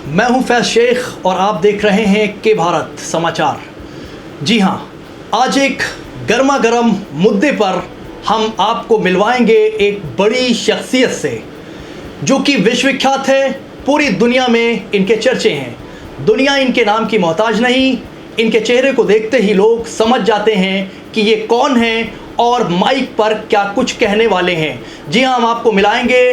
मैं हूं फैज शेख और आप देख रहे हैं के भारत समाचार। जी हां, आज एक गर्मा गर्म मुद्दे पर हम आपको मिलवाएंगे एक बड़ी शख्सियत से जो कि विश्वविख्यात है। पूरी दुनिया में इनके चर्चे हैं। दुनिया इनके नाम की मोहताज नहीं, इनके चेहरे को देखते ही लोग समझ जाते हैं कि ये कौन हैं और माइक पर क्या कुछ कहने वाले हैं। जी हां, हम आपको मिलाएंगे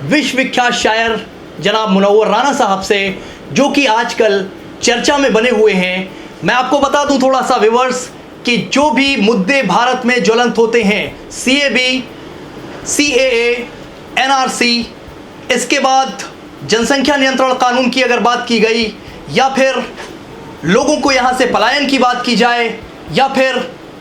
विश्वविख्यात शायर जनाब मुनव्वर राना साहब से, जो कि आजकल चर्चा में बने हुए हैं। मैं आपको बता दूं थोड़ा सा व्यूअर्स कि जो भी मुद्दे भारत में ज्वलंत होते हैं, सीएबी, सीएए, एनआरसी, इसके बाद जनसंख्या नियंत्रण कानून की अगर बात की गई, या फिर लोगों को यहाँ से पलायन की बात की जाए, या फिर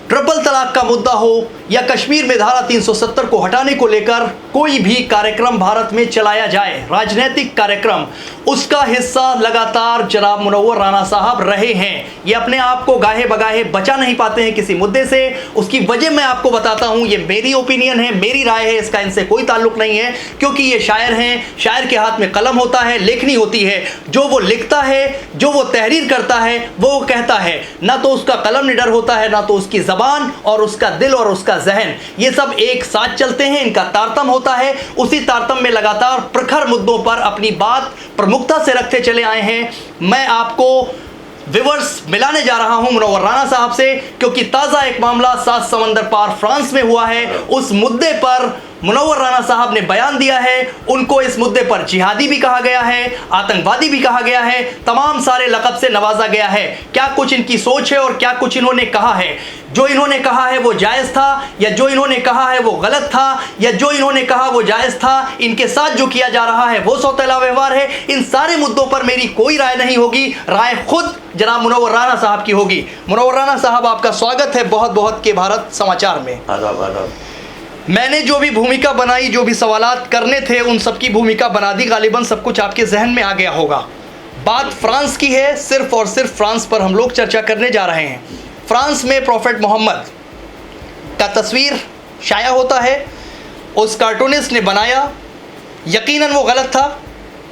ट्रिपल तलाक का मुद्दा हो, या कश्मीर में धारा 370 को हटाने को लेकर कोई भी कार्यक्रम भारत में चलाया जाए, राजनीतिक कार्यक्रम, उसका हिस्सा लगातार जनाब मुनव्वर राना साहब रहे हैं। ये अपने आप को गाहे बगाहे बचा नहीं पाते हैं किसी मुद्दे से। उसकी वजह मैं आपको बताता हूं, ये मेरी ओपिनियन है, मेरी राय है, इसका इनसे कोई ताल्लुक नहीं है, क्योंकि ये शायर हैं। शायर के हाथ में कलम होता है, लेखनी होती है। जो वो लिखता है, जो वो तहरीर करता है, वो कहता है। ना तो उसका कलम निडर होता है, ना तो उसकी जबान और उसका दिल और उसका जहन, ये सब एक साथ चलते हैं। इनका तारतम होता है। उसी तारतम में लगातार प्रखर मुद्दों पर अपनी बात प्रमुखता से रखते चले आए हैं। मैं आपको व्यूअर्स मिलाने जा रहा हूं मुनव्वर राना साहब से, क्योंकि ताज़ा एक मामला 7 समंदर पार फ्रांस में हुआ है। उस मुद्दे पर मुनव्वर राना साहब ने बयान दिया है। उनको इस मुद्दे पर जिहादी भी कहा गया है, आतंकवादी भी कहा गया है, तमाम सारे लक़ब से नवाजा गया है। क्या कुछ इनकी सोच है और क्या कुछ इन्होंने कहा है? जो इन्होंने कहा है वो जायज़ था, या जो इन्होंने कहा है वो गलत था, या जो इन्होंने कहा वो जायज़ था, इनके साथ जो किया जा रहा है वो सौतेला व्यवहार है? इन सारे मुद्दों पर मेरी कोई राय नहीं होगी। राय खुद जनाब मुनव्वर राना साहब की होगी। मुनव्वर राना साहब, आपका स्वागत है बहुत बहुत के भारत समाचार में। मैंने जो भी भूमिका बनाई, जो भी सवालात करने थे, उन सब की भूमिका बना दी। गालिबन सब कुछ आपके जहन में आ गया होगा। बात फ्रांस की है, सिर्फ और सिर्फ फ्रांस पर हम लोग चर्चा करने जा रहे हैं। फ्रांस में प्रॉफेट मोहम्मद का तस्वीर शाया होता है। उस कार्टूनिस्ट ने बनाया, यकीनन वो गलत था,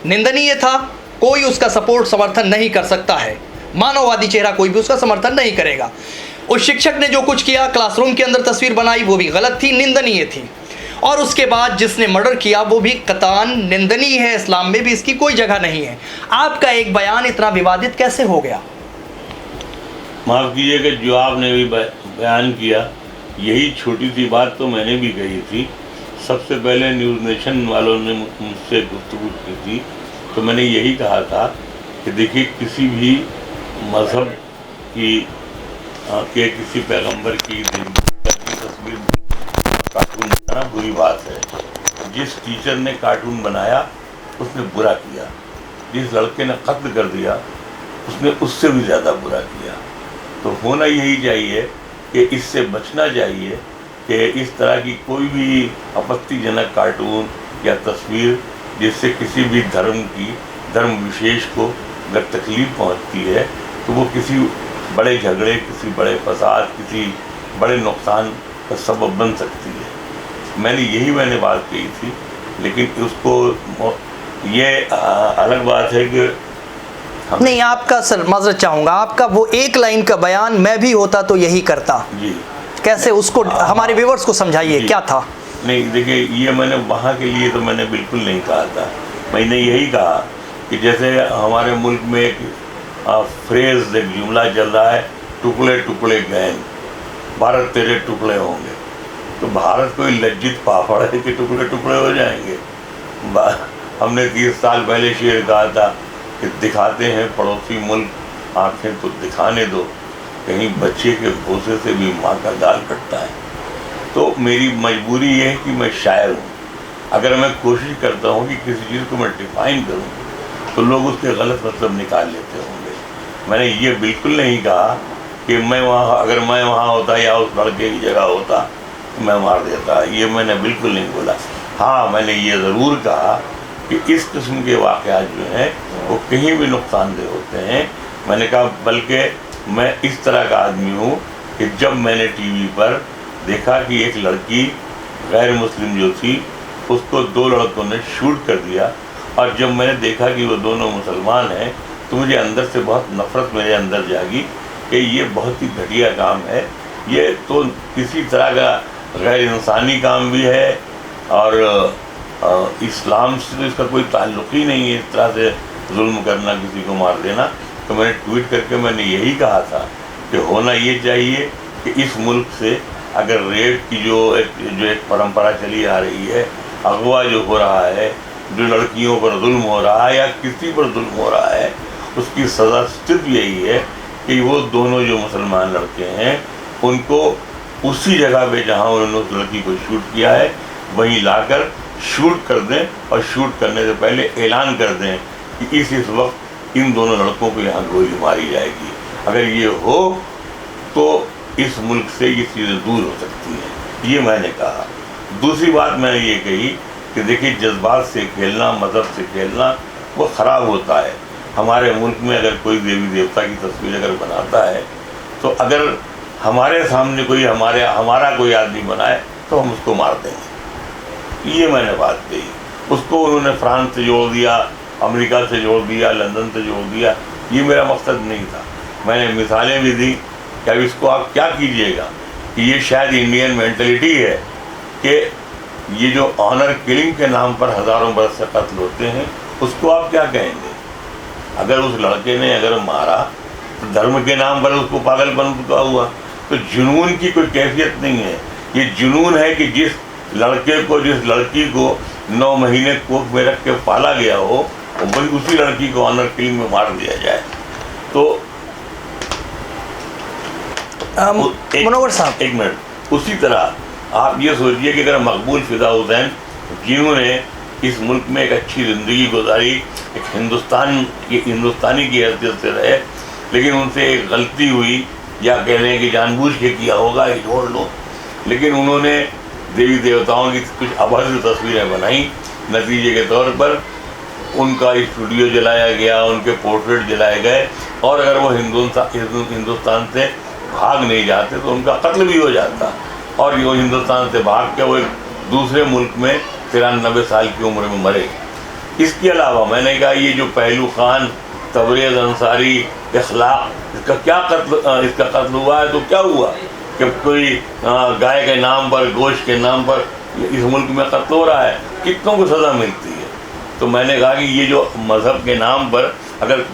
निंदनीय था। कोई उसका सपोर्ट समर्थन नहीं कर सकता है। मानववादी चेहरा कोई भी उसका समर्थन नहीं करेगा। उस शिक्षक ने जो कुछ किया, क्लासरूम के अंदर तस्वीर बनाई, वो भी गलत थी, निंदनीय थी। और उसके बाद जिसने मर्डर किया वो भी कतान निंदनीय है। इस्लाम में भी इसकी कोई जगह नहीं है। आपका एक बयान इतना विवादित कैसे हो गया? माफ़ कीजिएगा, जो आपने भी बयान किया, यही छोटी सी बात तो मैंने भी कही थी। सबसे पहले न्यूज़ नेशन वालों ने मुझसे गुफ्तगू की थी, तो मैंने यही कहा था कि देखिए, किसी भी मज़हब की के किसी पैगंबर की तस्वीर कार्टून बनाना बुरी बात है। जिस टीचर ने कार्टून बनाया उसने बुरा किया, जिस लड़के ने कत्ल कर दिया उसने उससे भी ज़्यादा बुरा किया। तो होना यही चाहिए कि इससे बचना चाहिए कि इस तरह की कोई भी आपत्तिजनक कार्टून या तस्वीर जिससे किसी भी धर्म विशेष को अगर तकलीफ़ पहुंचती है तो वो किसी बड़े झगड़े, किसी बड़े फसाद, किसी बड़े नुकसान का सबब बन सकती है। मैंने बात कही थी, लेकिन उसको ये अलग बात है कि नहीं, आपका सर माजरत चाहूँगा, आपका वो एक लाइन का बयान मैं भी होता तो यही करता जी, कैसे उसको हमारे व्यूअर्स को समझाइए, क्या था? नहीं देखिए, ये मैंने वहाँ के लिए तो मैंने बिल्कुल नहीं कहा था। मैंने यही कहा कि जैसे हमारे मुल्क में एक फ्रेज, एक जुमला चल रहा है, टुकड़े टुकड़े गैंग, भारत तेरे टुकड़े होंगे। तो भारत कोई लज्जित पापड़ है कि टुकड़े टुकड़े हो जाएंगे? हमने 30 साल पहले शेर कहा था कि दिखाते हैं पड़ोसी मुल्क आंखें तो दिखाने दो, कहीं बच्चे के भूसे से भी माँ का गाल कटता है। तो मेरी मजबूरी ये है कि मैं शायर हूँ। अगर मैं कोशिश करता हूँ कि किसी चीज़ को मैं डिफाइन करूँ तो लोग उसके गलत मतलब निकाल लेते होंगे। मैंने ये बिल्कुल नहीं कहा कि अगर मैं वहाँ होता या उस लड़के की जगह होता तो मैं मार देता, ये मैंने बिल्कुल नहीं बोला। हाँ, मैंने ये ज़रूर कहा कि इस किस्म के वाक़यात जो हैं वो कहीं भी नुकसानदेह होते हैं। मैंने कहा बल्कि मैं इस तरह का आदमी हूँ कि जब मैंने टीवी पर देखा कि एक लड़की गैर मुस्लिम जो थी उसको 2 लड़कों ने शूट कर दिया और जब मैंने देखा कि वो दोनों मुसलमान हैं तो मुझे अंदर से बहुत नफ़रत मेरे अंदर जागी कि ये बहुत ही घटिया काम है, ये तो किसी तरह का गैर इंसानी काम भी है और इस्लाम से तो इसका कोई ताल्लुक़ ही नहीं है, इस तरह से जुल्म करना, किसी को मार देना। तो मैंने ट्वीट करके मैंने यही कहा था कि होना ये चाहिए कि इस मुल्क से अगर रेप की जो एक परंपरा चली आ रही है, अगवा जो हो रहा है, जो लड़कियों पर जुल्म हो रहा है या किसी पर जुल्म हो रहा है, उसकी सज़ा सिर्फ यही है कि वो दोनों जो मुसलमान लड़के हैं उनको उसी जगह पे जहाँ उन्होंने उस लड़की को शूट किया है वहीं लाकर शूट कर दें और शूट करने से पहले ऐलान कर दें कि इस वक्त इन दोनों लड़कों को यहाँ गोली मारी जाएगी। अगर ये हो तो इस मुल्क से ये चीज़ें दूर हो सकती हैं, ये मैंने कहा। दूसरी बात मैंने ये कही कि देखिए जज्बात से खेलना, मज़हब से खेलना वो ख़राब होता है। हमारे मुल्क में अगर कोई देवी देवता की तस्वीर अगर बनाता है तो अगर हमारे सामने कोई हमारा कोई आदमी बनाए तो हम उसको मार देंगे, ये मैंने बात कही। उसको उन्होंने फ्रांस से जोड़ दिया, अमेरिका से जोड़ दिया, लंदन से जोड़ दिया, ये मेरा मकसद नहीं था। मैंने मिसालें भी दी कि अब इसको आप क्या कीजिएगा कि ये शायद इंडियन मेंटलिटी है कि ये जो ऑनर किलिंग के नाम पर हज़ारों बरस से कत्ल होते हैं उसको आप क्या कहेंगे। अगर उस लड़के ने अगर मारा तो धर्म के नाम पर उसको पागलपन का हुआ, तो जुनून की कोई कैफियत नहीं है। ये जुनून है कि जिस लड़के को, जिस लड़की को 9 महीने कोख में रख के पाला गया हो, वही उसी लड़की को ऑनर किलिंग में मार दिया जाए। तो मुनव्वर साहब एक मिनट, उसी तरह आप ये सोचिए कि अगर मकबूल फ़िदा हुसैन जिन्होंने इस मुल्क में एक अच्छी ज़िंदगी गुजारी, एक हिंदुस्तानी की हैसियत से रहे, लेकिन उनसे एक गलती हुई या कह लें कि जानबूझ के किया होगा, ये छोड़ लो, लेकिन उन्होंने देवी देवताओं की कुछ अभद्र तस्वीरें बनाई, नतीजे के तौर पर उनका स्टूडियो जलाया गया, उनके पोर्ट्रेट जलाए गए, और अगर वो हिंदुस्तान से भाग नहीं जाते तो उनका कत्ल भी हो जाता, और वो हिंदुस्तान से भाग के वो एक दूसरे मुल्क में 93 साल की उम्र में मरे। इसके अलावा मैंने कहा ये जो पहलू खान, तबरेज़ अंसारी, इखलाक, इसका कत्ल हुआ है तो क्या हुआ कि कोई गाय के नाम पर, गोश्त के नाम पर इस मुल्क में कत्ल हो रहा है, कितनों को सज़ा मिलती है। तो मैंने कहा कि ये जो मज़हब के नाम पर, अगर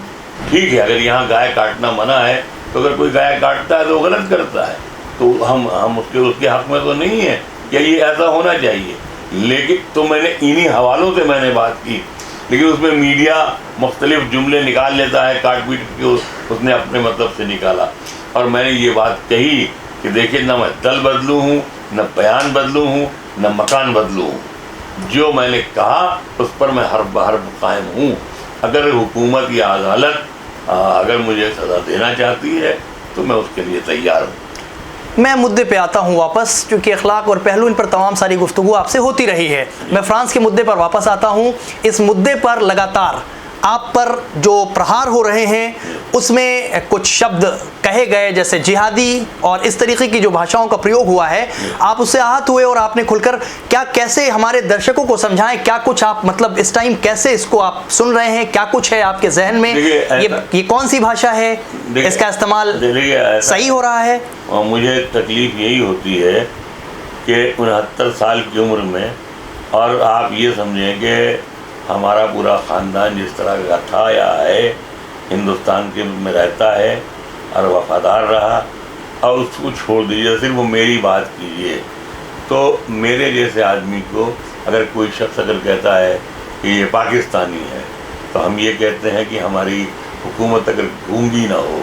ठीक है अगर यहाँ गाय काटना मना है तो अगर कोई गाय काटता है तो वो गलत करता है, तो हम उसके हक़ में तो नहीं है कि ये ऐसा होना चाहिए। लेकिन तो मैंने इन्हीं हवालों से मैंने बात की, लेकिन उसमें मीडिया मुख्तलिफ जुमले निकाल लेता है, काट पीट के उसने अपने मतलब से निकाला। और मैंने ये बात कही कि देखिए न मैं दल बदलूँ हूँ, न बयान बदलूँ हूँ, न मकान बदलूँ हूँ, जो मैंने कहा उस पर मैं हर कायम हूँ। अगर हुकूमत या अदालत अगर मुझे सज़ा देना चाहती है तो मैं उसके लिए तैयार हूँ। मैं मुद्दे पे आता हूँ वापस, क्योंकि अखलाक और पहलू इन पर तमाम सारी गुफ्तगू आपसे होती रही है। मैं फ्रांस के मुद्दे पर वापस आता हूँ। इस मुद्दे पर लगातार आप पर जो प्रहार हो रहे हैं उसमें कुछ शब्द कहे गए जैसे जिहादी और इस तरीके की जो भाषाओं का प्रयोग हुआ है, आप उससे आहत हुए और आपने खुलकर कैसे हमारे दर्शकों को समझाएं, क्या कुछ आप मतलब इस टाइम कैसे इसको आप सुन रहे हैं, क्या कुछ है आपके जहन में, ये कौन सी भाषा है, इसका इस्तेमाल सही हो रहा है? और मुझे तकलीफ़ यही होती है कि 69 साल की उम्र में, और आप ये समझें कि हमारा पूरा ख़ानदान जिस तरह का था या है, हिंदुस्तान के में रहता है और वफ़ादार रहा, और उसको छोड़ दीजिए, सिर्फ वो मेरी बात कीजिए। तो मेरे जैसे आदमी को अगर कोई शख्स अगर कहता है कि ये पाकिस्तानी है, तो हम ये कहते हैं कि हमारी हुकूमत अगर गूंगी ना हो,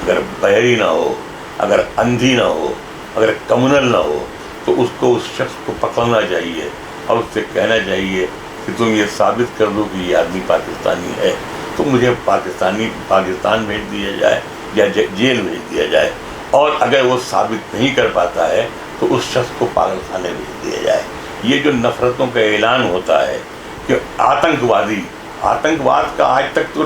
अगर बहरी ना हो, अगर अंधी ना हो, अगर कम्युनल ना हो, तो उसको उस शख्स को पकड़ना चाहिए और उससे कहना चाहिए कि तुम ये साबित कर दो कि ये आदमी पाकिस्तानी है, तो मुझे पाकिस्तान भेज दिया जाए या जेल भेज दिया जाए। और अगर वो साबित नहीं कर पाता है तो उस शख्स को पागल खाने भेज दिया जाए। ये जो नफ़रतों का ऐलान होता है कि आतंकवाद का आज तक तो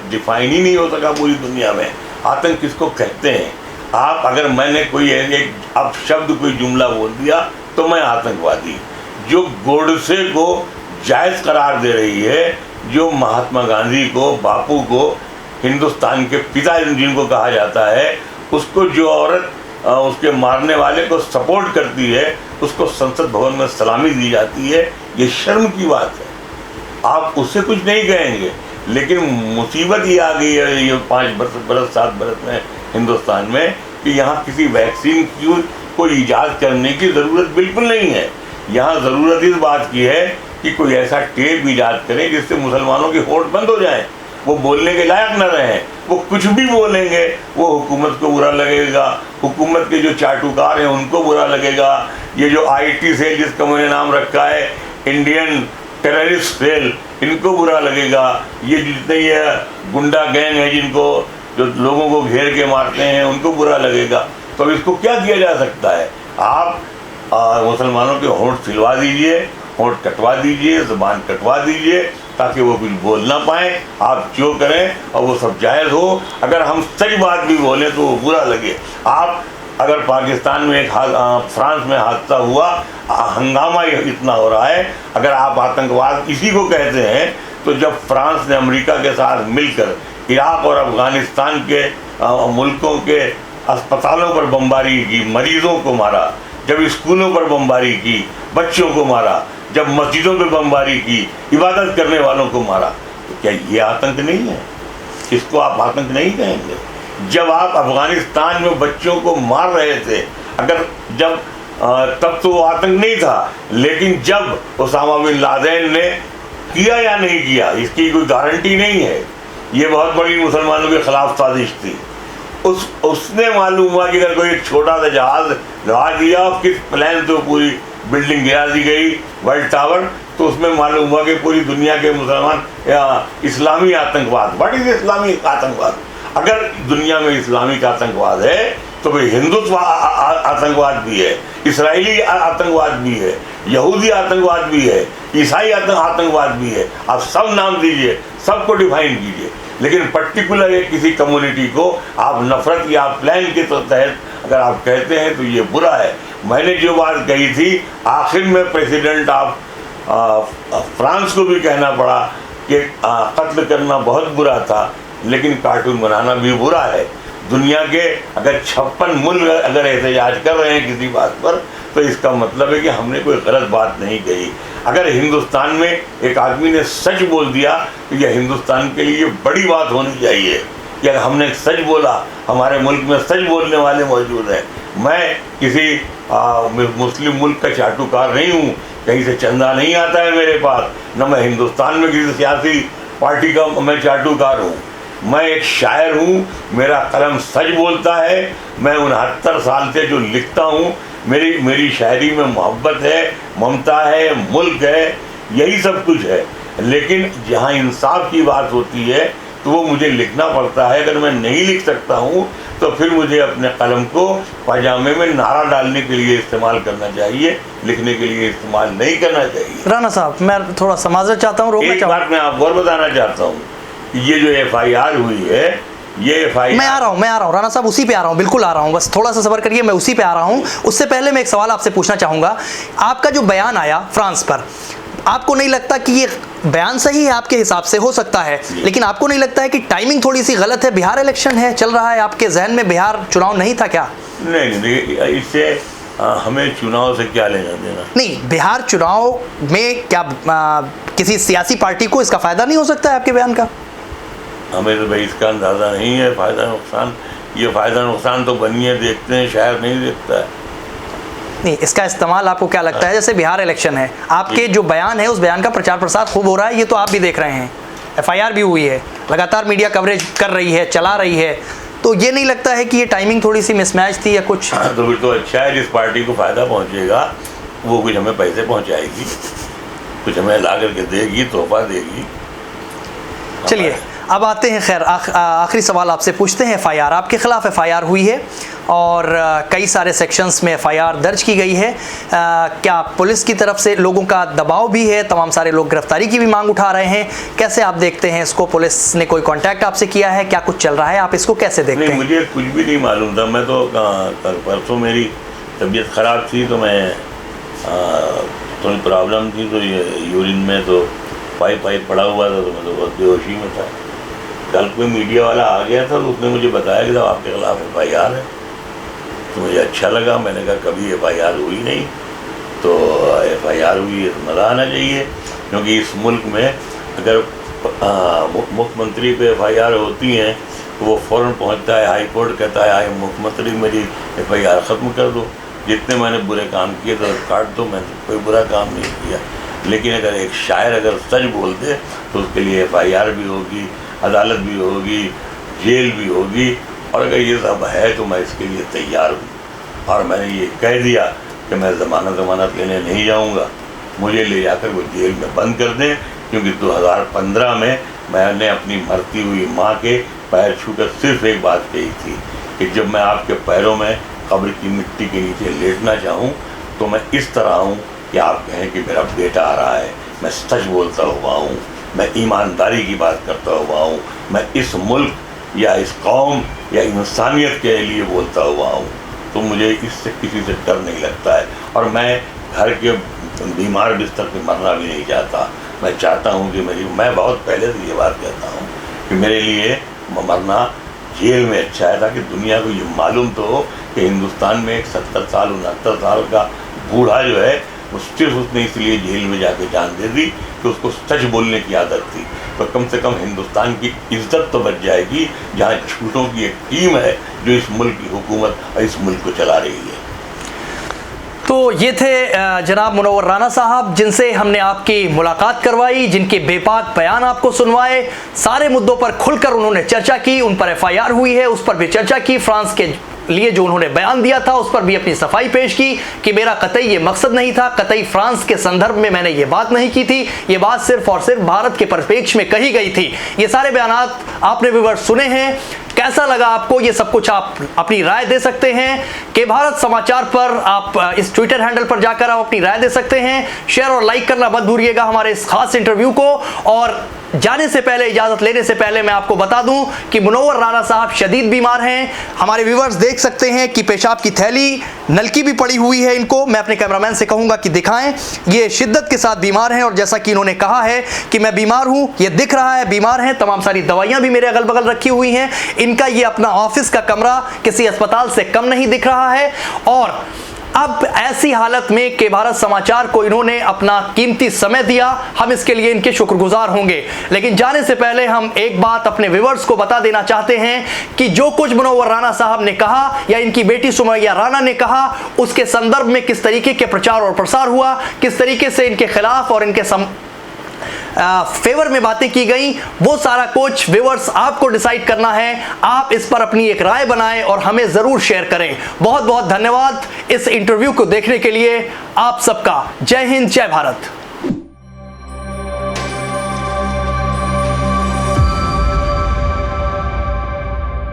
डिफाइन ही नहीं हो सका पूरी दुनिया में, आतंक किसको कहते हैं। आप अगर मैंने कोई एक अब शब्द कोई जुमला बोल दिया तो मैं आतंकवादी, जो गोडसे को जायज़ करार दे रही है, जो महात्मा गांधी को, बापू को, हिंदुस्तान के पिता जिनको कहा जाता है, उसको जो औरत उसके मारने वाले को सपोर्ट करती है, उसको संसद भवन में सलामी दी जाती है, ये शर्म की बात है। आप उससे कुछ नहीं कहेंगे, लेकिन मुसीबत ये आ गई है ये 5 बरस 7 बरस में हिंदुस्तान में कि यहाँ किसी वैक्सीन की कोई ईजाद करने की ज़रूरत बिल्कुल नहीं है। यहाँ ज़रूरत इस बात की है कि कोई ऐसा टेप ईजाद करें जिससे मुसलमानों की होड़ बंद हो जाए, वो बोलने के लायक न रहें। वो कुछ भी बोलेंगे वो हुकूमत को बुरा लगेगा, हुकूमत के जो चाटुकार हैं उनको बुरा लगेगा। ये जो IT सेल जिसका मैंने नाम रखा है इंडियन टेररिस्ट सेल, इनको बुरा लगेगा। ये जितने ये गुंडा गैंग है जिनको जो लोगों को घेर के मारते हैं उनको बुरा लगेगा। तो इसको क्या किया जा सकता है? आप मुसलमानों के होंठ सिलवा दीजिए, होंठ कटवा दीजिए, ज़ुबान कटवा दीजिए, ताकि वो कुछ बोल ना पाए। आप जो करें और वो सब जायज़ हो। अगर हम सही बात भी बोलें तो वो बुरा लगे। आप अगर पाकिस्तान में फ्रांस में हादसा हुआ, हंगामा इतना हो रहा है, अगर आप आतंकवाद इसी को कहते हैं, तो जब फ्रांस ने अमेरिका के साथ मिलकर इराक़ और अफ़गानिस्तान के मुल्कों के अस्पतालों पर बमबारी की, मरीज़ों को मारा, जब स्कूलों पर बमबारी की, बच्चों को मारा, जब मस्जिदों पर बमबारी की, इबादत करने वालों को मारा, तो क्या ये आतंक नहीं है? इसको आप आतंक नहीं कहेंगे? जब आप अफ़गानिस्तान में बच्चों को मार रहे थे, अगर जब तब तो वो आतंक नहीं था, लेकिन जब ओसामा बिन लादेन ने किया या नहीं किया इसकी कोई गारंटी नहीं है। ये बहुत बड़ी मुसलमानों के ख़िलाफ़ साजिश थी। उसने मालूम हुआ कि अगर कोई एक छोटा सा जहाज़ लगा दिया और किस प्लान से पूरी बिल्डिंग गिरा दी गई, वर्ल्ड टावर, तो उसमें मालूम हुआ कि पूरी दुनिया के मुसलमान इस्लामी आतंकवाद, व्हाट इज़ इस्लामिक आतंकवाद? अगर दुनिया में इस्लामिक आतंकवाद है तो भाई हिंदुत्व आतंकवाद भी है, इसराइली आतंकवाद भी है, यहूदी आतंकवाद भी है, ईसाई आतंकवाद भी है। आप सब नाम दीजिए, सबको डिफाइन कीजिए, लेकिन पर्टिकुलर एक किसी कम्युनिटी को आप नफरत या प्लान के तहत अगर आप कहते हैं तो ये बुरा है। मैंने जो बात कही थी, आखिर में प्रेसिडेंट ऑफ फ्रांस को भी कहना पड़ा कि कत्ल करना बहुत बुरा था, लेकिन कार्टून बनाना भी बुरा है। दुनिया के अगर 56 मुल्क अगर एहतजाज कर रहे हैं किसी बात पर, तो इसका मतलब है कि हमने कोई गलत बात नहीं कही। अगर हिंदुस्तान में एक आदमी ने सच बोल दिया तो यह हिंदुस्तान के लिए बड़ी बात होनी चाहिए कि अगर हमने सच बोला, हमारे मुल्क में सच बोलने वाले मौजूद हैं। मैं किसी मुस्लिम मुल्क का चाटुकार नहीं हूँ, कहीं से चंदा नहीं आता है मेरे पास, न मैं हिंदुस्तान में किसी सियासी पार्टी का मैं चाटुकार हूँ। मैं एक शायर हूँ, मेरा कलम सच बोलता है। मैं 69 साल से जो लिखता हूँ, मेरी शायरी में मोहब्बत है, ममता है, मुल्क है, यही सब कुछ है। लेकिन जहाँ इंसाफ की बात होती है तो वो मुझे लिखना पड़ता है। अगर मैं नहीं लिख सकता हूँ तो फिर मुझे अपने कलम को पाजामे में नारा डालने के लिए इस्तेमाल करना चाहिए, लिखने के लिए इस्तेमाल नहीं करना चाहिए। राना साहब, मैं थोड़ा समाजत चाहता हूँ, एक बात मैं आपको और बताना चाहता हूँ, ये जो FIR हुई है, ये FIR मैं आ रहा हूँ राना साहब, उसी पे आ रहा हूँ, बिल्कुल आ रहा हूँ, बस थोड़ा सा सब्र करिए, मैं उसी पे आ रहा हूँ। उससे पहले मैं एक सवाल आपसे पूछना चाहूँगा। आपका जो बयान आया फ्रांस पर, आपको नहीं लगता कि ये बयान सही है? आपके हिसाब से हो सकता है, लेकिन आपको नहीं लगता है कि टाइमिंग थोड़ी सी गलत है? बिहार इलेक्शन है, चल रहा है, आपके जहन में बिहार चुनाव नहीं था क्या? नहीं, इससे हमें चुनाव से क्या लेना देना? नहीं, बिहार चुनाव में क्या किसी सियासी पार्टी को इसका फ़ायदा नहीं हो सकता है आपके बयान का? हमें तो भाई इसका अंदाज़ा नहीं है, फ़ायदा नुकसान। ये फ़ायदा नुकसान तो बनिए देखते हैं, शायद नहीं देखता है। नहीं, इसका इस्तेमाल आपको क्या लगता है? जैसे बिहार इलेक्शन है, आपके जो बयान है उस बयान का प्रचार प्रसार खूब हो रहा है, ये तो आप भी देख रहे हैं, FIR भी हुई है, लगातार मीडिया कवरेज कर रही है, चला रही है, तो ये नहीं लगता है कि ये टाइमिंग थोड़ी सी मिसमैच थी या कुछ? तो फिर तो अच्छा है, जिस पार्टी को फ़ायदा पहुँचेगा वो कुछ हमें पैसे पहुँचाएगी, कुछ हमें ला करके देगी, तोहफा देगी। चलिए अब आते हैं, खैर आखिरी सवाल आपसे पूछते हैं। FIR आपके ख़िलाफ़ FIR हुई है और कई सारे सेक्शंस में FIR दर्ज की गई है। क्या पुलिस की तरफ से लोगों का दबाव भी है? तमाम सारे लोग गिरफ्तारी की भी मांग उठा रहे हैं। कैसे आप देखते हैं इसको? पुलिस ने कोई कांटेक्ट आपसे किया है? क्या कुछ चल रहा है? आप इसको कैसे देखते हैं? मुझे कुछ भी नहीं मालूम था। मैं तो परसों मेरी तबीयत ख़राब थी, तो मैं थोड़ी प्रॉब्लम थी, तो ये यूरिन में तो पाइप पड़ा हुआ था, तो मैं तो बहुत बेहोशी में था। कल कोई मीडिया वाला आ गया था, तो उसने मुझे बताया कि साहब आपके खिलाफ FIR है। तो मुझे अच्छा लगा, मैंने कहा कभी FIR हुई नहीं, तो FIR हुई है तो मज़ा आना चाहिए। क्योंकि इस मुल्क में अगर मुख्यमंत्री पे FIR होती हैं तो वो फ़ौरन पहुंचता है हाई कोर्ट, कहता है हाई मुख्यमंत्री मेरी FIR ख़त्म कर दो, जितने मैंने बुरे काम किए तो काट दो, मैंने कोई बुरा काम नहीं किया। लेकिन अगर एक शायर अगर सच बोल दे तो उसके लिए FIR भी होगी, अदालत भी होगी, जेल भी होगी, और अगर ये सब है तो मैं इसके लिए तैयार हूँ। और मैंने ये कह दिया कि मैं ज़मानत लेने नहीं जाऊँगा, मुझे ले जाकर वो जेल में बंद कर दें। क्योंकि 2015 में मैंने अपनी मरती हुई माँ के पैर छूकर सिर्फ एक बात कही थी कि जब मैं आपके पैरों में कब्र की मिट्टी के नीचे लेटना चाहूँ तो मैं इस तरह हूँ कि आप कहें कि मेरा बेटा आ रहा है। मैं सच बोलता हुआ हूँ, मैं ईमानदारी की बात करता हुआ हूँ, मैं इस मुल्क या इस कौम या इंसानियत के लिए बोलता हुआ हूँ। तो मुझे इससे किसी से डर नहीं लगता है, और मैं घर के बीमार बिस्तर पे मरना भी नहीं चाहता। मैं चाहता हूँ कि मैं बहुत पहले से ये बात कहता हूँ कि मेरे लिए मरना जेल में अच्छा है, ताकि दुनिया को ये मालूम तो हो कि हिंदुस्तान में एक 70 साल 69 साल का बूढ़ा जो है वो सिर्फ उसने इसलिए जेल में जाके जान दे दी कि उसको सच बोलने की आदत थी। तो कम से कम हिंदुस्तान की इज्जत तो बच जाएगी, जहाँ झूठों की एक टीम है जो इस मुल्क की हुकूमत और इस मुल्क को चला रही है। तो ये थे जनाब मुनव्वर राना साहब, जिनसे हमने आपकी मुलाकात करवाई, जिनके बेबाक बयान आपको सुनवाए, सारे मुद्दों पर खुलकर उन्होंने चर्चा की, उन पर FIR हुई है उस पर भी चर्चा की, फ्रांस के लिए जो उन्होंने बयान दिया था उस पर भी अपनी सफाई पेश की कि मेरा कतई ये मकसद नहीं था, कतई फ्रांस के संदर्भ में मैंने ये बात नहीं की थी, ये बात सिर्फ और सिर्फ भारत के परिप्रेक्ष्य में कही गई थी। ये सारे बयानात आपने व्यूअर्स सुने हैं, कैसा लगा आपको ये सब कुछ आप अपनी राय दे सकते हैं। के भारत समाचार पर आप इस ट्विटर हैंडल पर जाकर आप अपनी राय दे सकते हैं। शेयर और लाइक करना मत भूलिएगा हमारे इस खास इंटरव्यू को। और जाने से पहले, इजाजत लेने से पहले मैं आपको बता दूं कि मुनव्वर राना साहब शदीद बीमार हैं। हमारे व्यूअर्स देख सकते हैं कि पेशाब की थैली, नलकी भी पड़ी हुई है इनको। मैं अपने कैमरामैन से कहूंगा कि दिखाएं। ये शिद्दत के साथ बीमार हैं, और जैसा कि इन्होंने कहा है कि मैं बीमार हूं, ये दिख रहा है बीमार हैं। तमाम सारी दवाइयां भी मेरे अगल बगल रखी हुई हैं। इनका ये अपना ऑफिस का कमरा किसी अस्पताल से कम नहीं दिख रहा है। और अब ऐसी हालत में के भारत समाचार को इन्होंने अपना कीमती समय दिया, हम इसके लिए इनके शुक्रगुजार होंगे। लेकिन जाने से पहले हम एक बात अपने व्यूअर्स को बता देना चाहते हैं कि जो कुछ मुनव्वर राना साहब ने कहा या इनकी बेटी सुमैया राना ने कहा, उसके संदर्भ में किस तरीके के प्रचार और प्रसार हुआ, किस तरीके से इनके खिलाफ और इनके फेवर में बातें की गई, वो सारा कुछ व्यूअर्स आपको डिसाइड करना है। आप इस पर अपनी एक राय बनाएं और हमें जरूर शेयर करें। बहुत बहुत धन्यवाद इस इंटरव्यू को देखने के लिए आप सबका। जय हिंद, जय भारत।